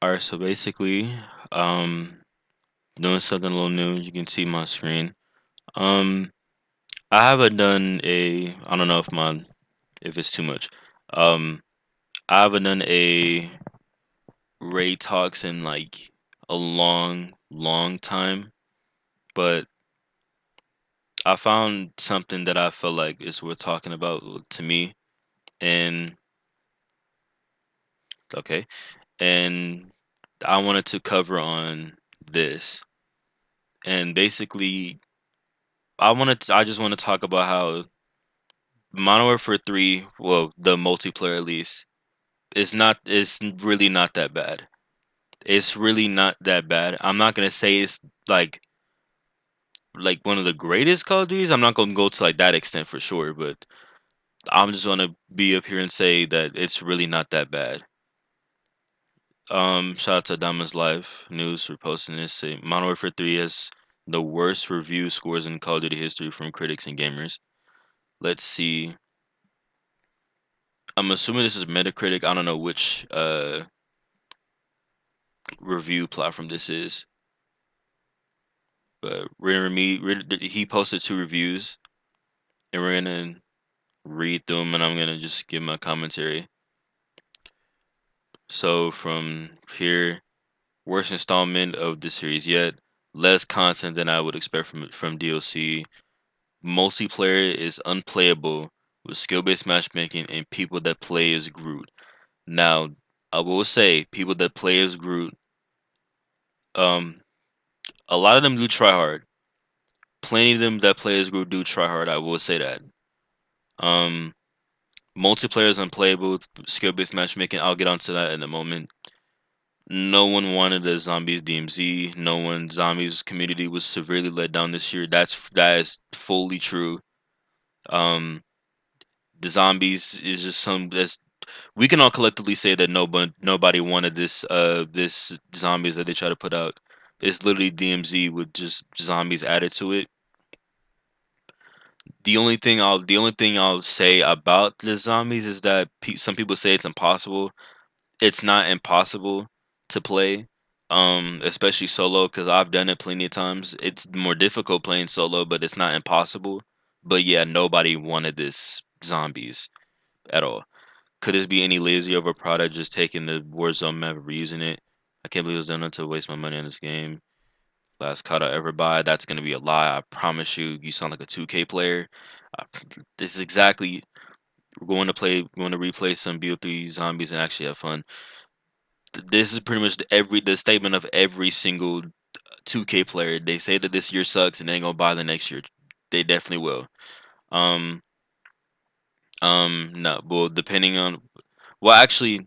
Alright, so basically, um, doing something a little new. You can see my screen. Um, I haven't done a. I don't know if it's too much. Um, I haven't done a Ray talks in like a long, long time, but I found something that I feel like is worth talking about to me. And okay, and I wanted to cover on this. And basically, I just want to talk about how Modern Warfare 3, well, the multiplayer at least, is really not that bad. It's really not that bad. I'm not gonna say it's like one of the greatest Call of Duties. I'm not gonna go to like that extent for sure, but I'm just gonna be up here and say that it's really not that bad. Shout out to Diamond's Life News for posting this. Say Modern Warfare 3 has the worst review scores in Call of Duty history from critics and gamers. Let's see. I'm assuming this is Metacritic. I don't know which review platform this is, but he posted two reviews, and we're gonna read them, and I'm gonna just give my commentary. So from here, worst installment of the series yet, less content than I would expect from DLC. Multiplayer is unplayable with skill-based matchmaking and people that play as Groot. Now, I will say, people that play as Groot, um, a lot of them do try hard. Plenty of them that play as Groot do try hard. I will say that. Um, Multiplayer is unplayable. Skill-based matchmaking. I'll get onto that in a moment. No one wanted a zombies DMZ. No one zombies community was severely let down this year. That is fully true. Um, the zombies is just some that's we can all collectively say that nobody wanted this zombies that they try to put out. It's literally DMZ with just zombies added to it. The only thing I'll say about the zombies is that some people say it's impossible. It's not impossible to play, especially solo because I've done it plenty of times. It's more difficult playing solo, but it's not impossible. But yeah, nobody wanted this zombies at all. Could this be any lazier of a product just taking the Warzone map and reusing it? I can't believe it was done to waste my money on this game. Last card I ever buy. That's gonna be a lie. I promise you. You sound like a 2K player. Uh, this is exactly. We're going to replay some BO3 zombies and actually have fun. This is pretty much the statement of every single 2K player. They say that this year sucks and they ain't gonna buy the next year. They definitely will. Um, no, well, depending on, well, actually,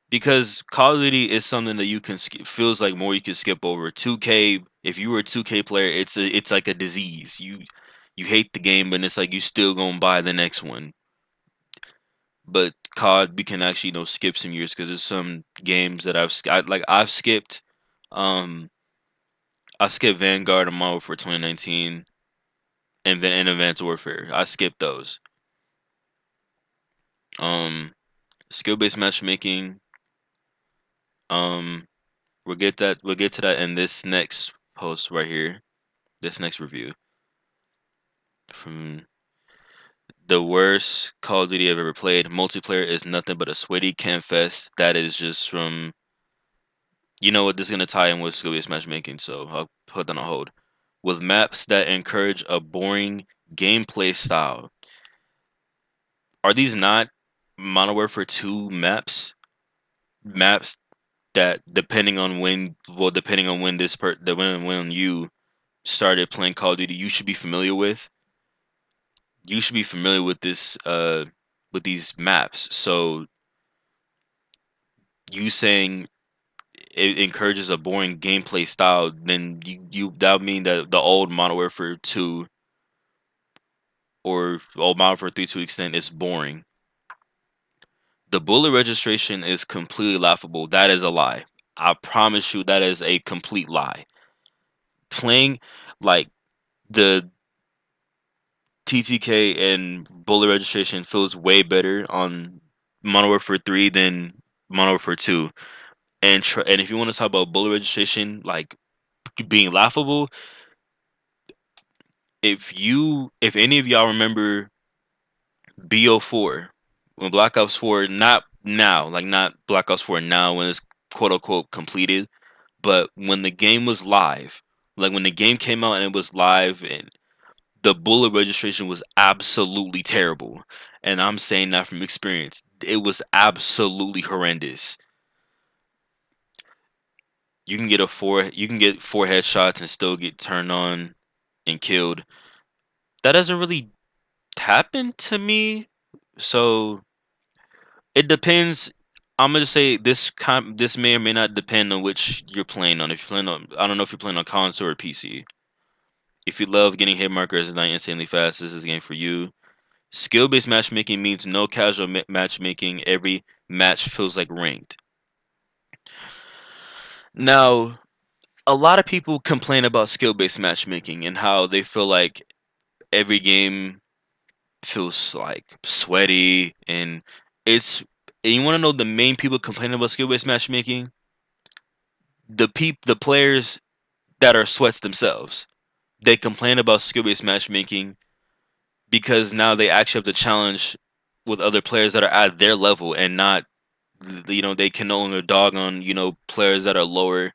because Call of Duty is something that you can skip, feels like more you can skip over. 2K, if you were a 2K player, it's like a disease. You hate the game, but it's like you still gonna buy the next one. But COD, we can actually skip some years because there's some games that I've skipped. Um, I skipped Vanguard and Modern Warfare 2019, and then in Advanced Warfare. I skipped those. Um, Skill-based matchmaking. Um, we'll get to that in this next post right here. This next review from the worst Call of Duty I've ever played. Multiplayer is nothing but a sweaty camp fest. That is just from, you know what, this is gonna tie in with skill-based matchmaking, so I'll put that on hold. With maps that encourage a boring gameplay style. Are these not Modern Warfare 2 maps? Maps that depending on when when you started playing Call of Duty, you should be familiar with. You should be familiar with with these maps. So you saying it encourages a boring gameplay style, then you that would mean that the old Modern Warfare 2 or old Modern Warfare 3 to extent is boring. The bullet registration is completely laughable. That is a lie. I promise you that is a complete lie. Playing like the TTK and bullet registration feels way better on Modern Warfare 3 than Modern Warfare 2. And if you want to talk about bullet registration, like being laughable, if any of y'all remember BO4, when Black Ops 4, not now, like not Black Ops 4 now when it's quote unquote completed, but when the game was live, like when the game came out and it was live, and the bullet registration was absolutely terrible. And I'm saying that from experience. It was absolutely horrendous. You can get four headshots and still get turned on and killed. That doesn't really happen to me. So it depends. I'm gonna say this may or may not depend on which you're playing on. If you're playing on, I don't know if you're playing on console or PC. If you love getting hit markers and not insanely fast, this is a game for you. Skill-based matchmaking means no casual matchmaking. Every match feels like ranked. Now, a lot of people complain about skill-based matchmaking and how they feel like every game feels like sweaty it's and you want to know the main people complaining about skill-based matchmaking? The players that are sweats themselves. They complain about skill-based matchmaking because now they actually have to challenge with other players that are at their level and not they can no longer dog on players that are lower,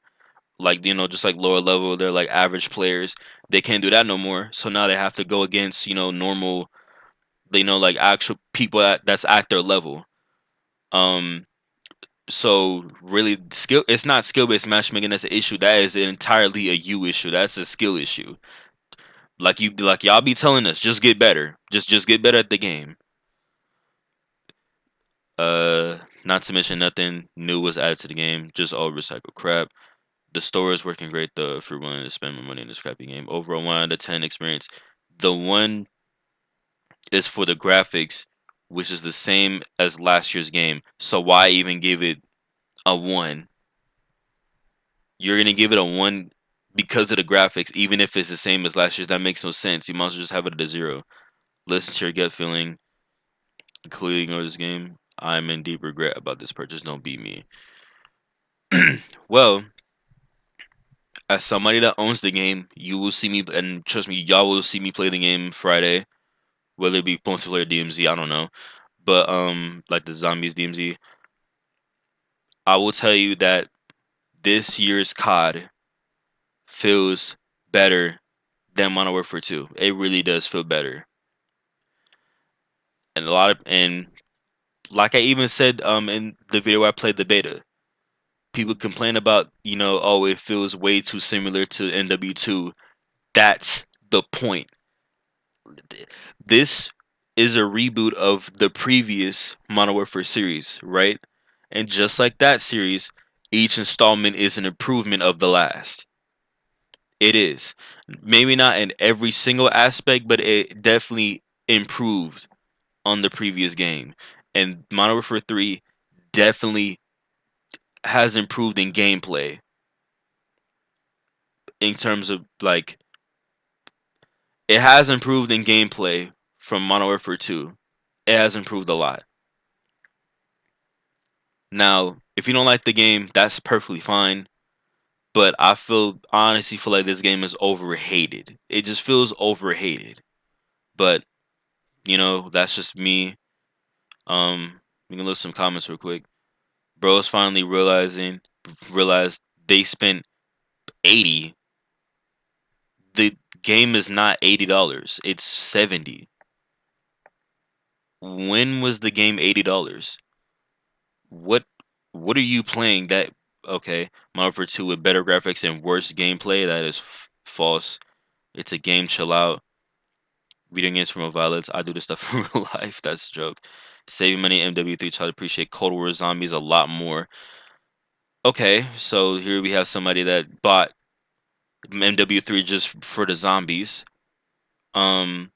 like just like lower level, they're like average players. They can't do that no more, so now they have to go against normal, like actual people that's at their level. um so really, it's not skill-based matchmaking that's an issue. That is entirely a you issue. That's a skill issue. Like y'all be telling us, just get better, just get better at the game. Not to mention nothing new was added to the game, just all recycled crap. The store is working great though if you're willing to spend more money in this crappy game. Overall, 1 out of 10 experience. The one is for the graphics, which is the same as last year's game. So why even give it a 1? You're gonna give it a 1 because of the graphics, even if it's the same as last year's. That makes no sense. You might as well just have it at a 0. Listen to your gut feeling, including ignore this game. I'm in deep regret about this purchase. Don't beat me. Well, as somebody that owns the game, you will see me, and trust me, y'all will see me play the game Friday, whether it be multiplayer DMZ, I don't know, but like the zombies DMZ. I will tell you that this year's COD feels better than Modern Warfare 2. It really does feel better, and like I even said in the video where I played the beta, people complain about oh, it feels way too similar to MW2. That's the point. This is a reboot of the previous Modern Warfare series, right? And just like that series, each installment is an improvement of the last. It is. Maybe not in every single aspect, but it definitely improved on the previous game. And Modern Warfare 3 definitely has improved in gameplay in terms of like it has improved in gameplay from Modern Warfare 2. It has improved a lot. Now, if you don't like the game, that's perfectly fine. But honestly feel like this game is overhated. It just feels overhated. But that's just me. We can list some comments real quick. Bros finally realized they spent 80. The game is not $80. It's 70. When was the game $80? What what are you playing that okay, Modern Warfare 2 with better graphics and worse gameplay? That is false. It's a game, chill out. Video games from violence. I do this stuff in real life. That's a joke. Saving money MW3 child appreciate Cold War zombies a lot more. Okay, so here we have somebody that bought MW3 just for the zombies. Um,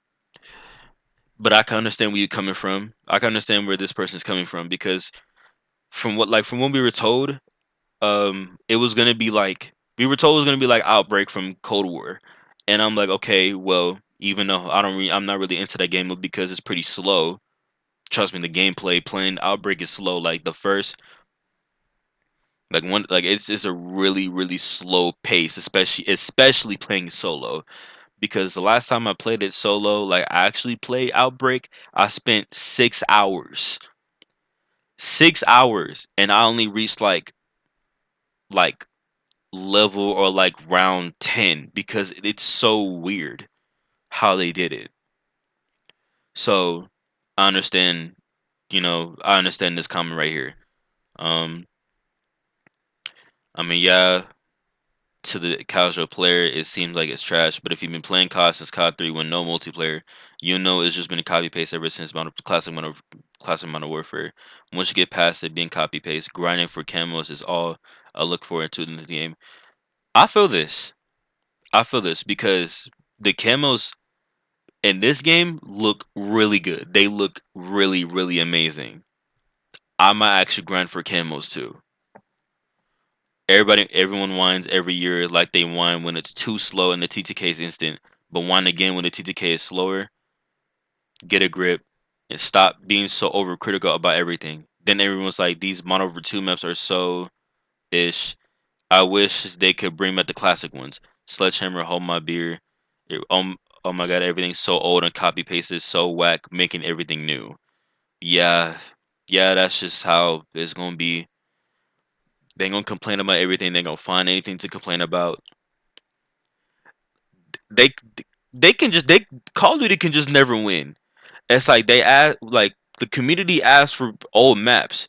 but I can understand where you're coming from. I can understand where this person's coming from because from what we were told, it was gonna be like we were told it was gonna be like Outbreak from Cold War, and I'm like, okay, well, even though I'm not really into that game because it's pretty slow. Trust me, the gameplay playing Outbreak is slow. Like it's just a really slow pace, especially playing solo. Because the last time I played it solo, like I actually played Outbreak, I spent 6 hours. 6 hours, and I only reached like level or like round 10 because it's so weird how they did it. So I understand, I understand this comment right here. Um, I mean, yeah, to the casual player, it seems like it's trash. But if you've been playing COD since COD 3 with no multiplayer, you know it's just been a copy paste ever since classic Modern Warfare. Once you get past it being copy paste, grinding for camos is all I look forward to in the game. I feel this. I feel this because the camos in this game look really good. They look really amazing. I might actually grind for camos too. Everyone whines every year like they whine when it's too slow and the TTK is instant, but whine again when the TTK is slower. Get a grip and stop being so overcritical about everything. Then everyone's like, these Modern Warfare 2 maps are so ish. I wish they could bring back the classic ones. Sledgehammer, Hold My Beer. Oh my god, everything's so old and copy pasted, so whack, making everything new. Yeah, yeah, that's just how it's gonna be. They ain't gonna complain about everything. They ain't gonna find anything to complain about. They they can just they Call of Duty can just never win. It's like they ask like the community asked for old maps.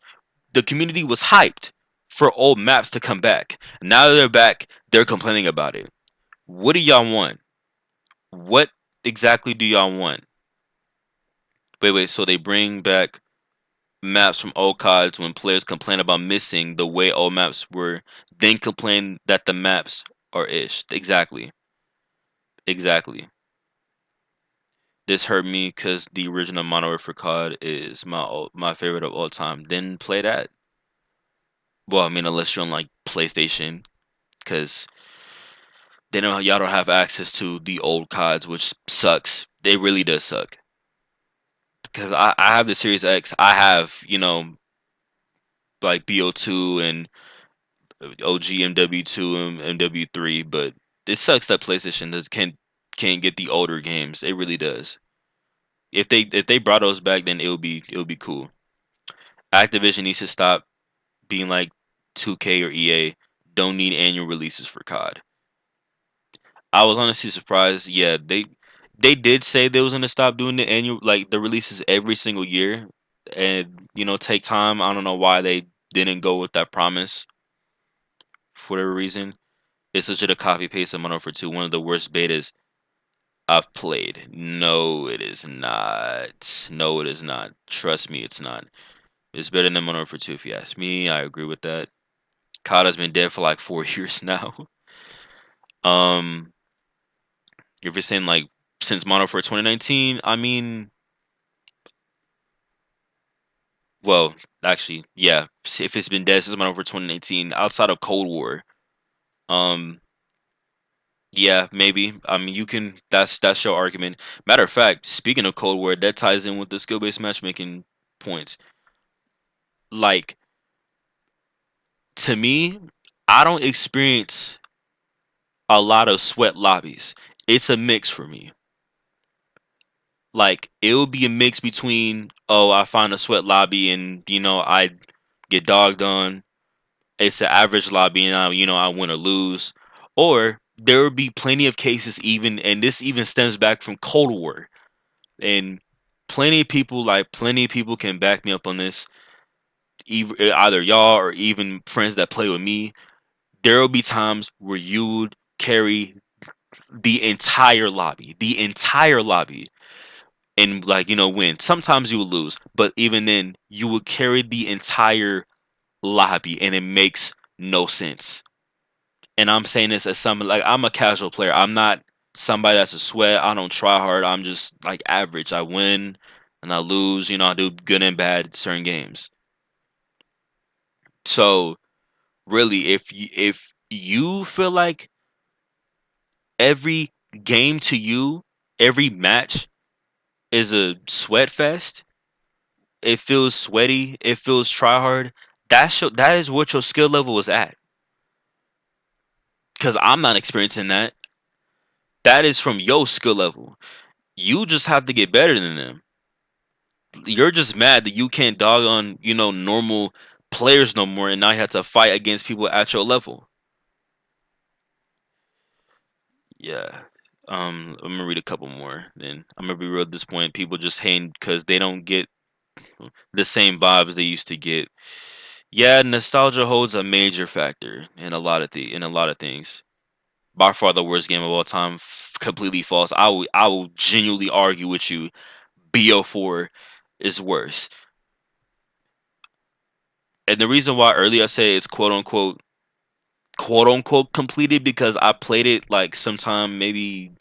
The community was hyped for old maps to come back. Now that they're back, they're complaining about it. What do y'all want? What exactly do y'all want? Wait. So they bring back maps from old CODs when players complain about missing the way old maps were, then complain that the maps are ish. Exactly. Exactly. This hurt me because the original Modern Warfare COD is my favorite of all time. Then play that. Well, I mean, unless you're on like PlayStation, because they know y'all don't have access to the old CODs, which sucks. It really does suck. Because I have the Series X. I have, like BO2 and OG MW2 and MW3, but it sucks that PlayStation can't get the older games. It really does. If they brought those back, then it would be cool. Activision needs to stop being like 2K or EA. Don't need annual releases for COD. I was honestly surprised. Yeah, they did say they was gonna stop doing the releases every single year, and take time. I don't know why they didn't go with that promise for whatever reason. It's legit a copy paste of Modern Warfare 2, one of the worst betas I've played. No, it is not. No, it is not. Trust me, it's not. It's better than Modern Warfare 2 if you ask me. I agree with that. COD has been dead for like 4 years now. Um, if you're saying like since Modern Warfare 2019, I mean, well, actually, yeah. If it's been dead since Modern Warfare 2019, outside of Cold War, um, yeah, maybe. I mean, you can. That's your argument. Matter of fact, speaking of Cold War, that ties in with the skill-based matchmaking points. Like to me, I don't experience a lot of sweat lobbies. It's a mix for me. Like it will be a mix between, oh, I find a sweat lobby and I get dogged on. It's an average lobby and I win or lose. Or there will be plenty of cases even, and this even stems back from Cold War. And plenty of people can back me up on this. Either y'all or even friends that play with me. There will be times where you would carry the entire lobby, and like win. Sometimes you will lose, but even then, you will carry the entire lobby, and it makes no sense. And I'm saying this as someone like I'm a casual player. I'm not somebody that's a sweat. I don't try hard. I'm just like average. I win and I lose. I do good and bad certain games. So really, if you feel like every game to you, every match is a sweat fest, it feels sweaty, it feels try hard. that is what your skill level is at. Because I'm not experiencing that. That is from your skill level. You just have to get better than them. You're just mad that you can't dog on, normal players no more, and now you have to fight against people at your level. Yeah. I'm gonna read a couple more. Then I'm gonna be real at this point. People just hating because they don't get the same vibes they used to get. Yeah, nostalgia holds a major factor in a lot of things. By far the worst game of all time. Completely false. I will genuinely argue with you. BO4 is worse. And the reason why earlier I say it's quote unquote completed because I played it like sometime maybe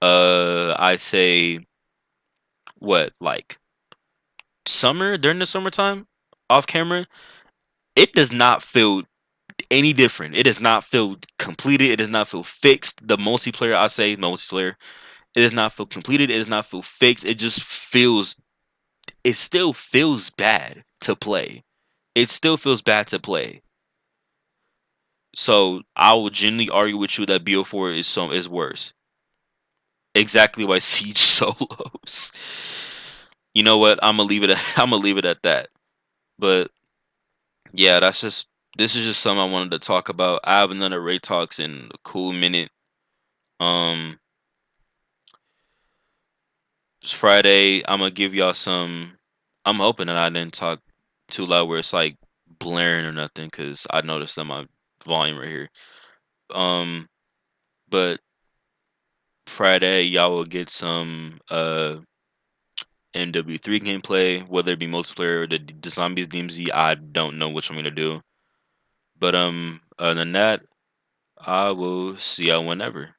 I say what like summer during the summertime off camera. It does not feel any different. It does not feel completed. It does not feel fixed. The multiplayer, I say multiplayer, it does not feel completed. It does not feel fixed. It just feels. It still feels bad to play. It still feels bad to play. So I will genuinely argue with you that BO4 is worse. Exactly why Siege solos. You know what? I'm gonna leave it. I'm gonna leave it at that. But yeah, this is just something I wanted to talk about. I haven't done a Ray Talks in a cool minute. Um, it's Friday. I'm gonna give y'all some. I'm hoping that I didn't talk too loud where it's like blaring or nothing, cause I noticed that my volume right here. Um, but Friday y'all will get some MW3 gameplay, whether it be multiplayer or the zombies DMZ. I don't know which I'm gonna do. But other than that, I will see y'all whenever.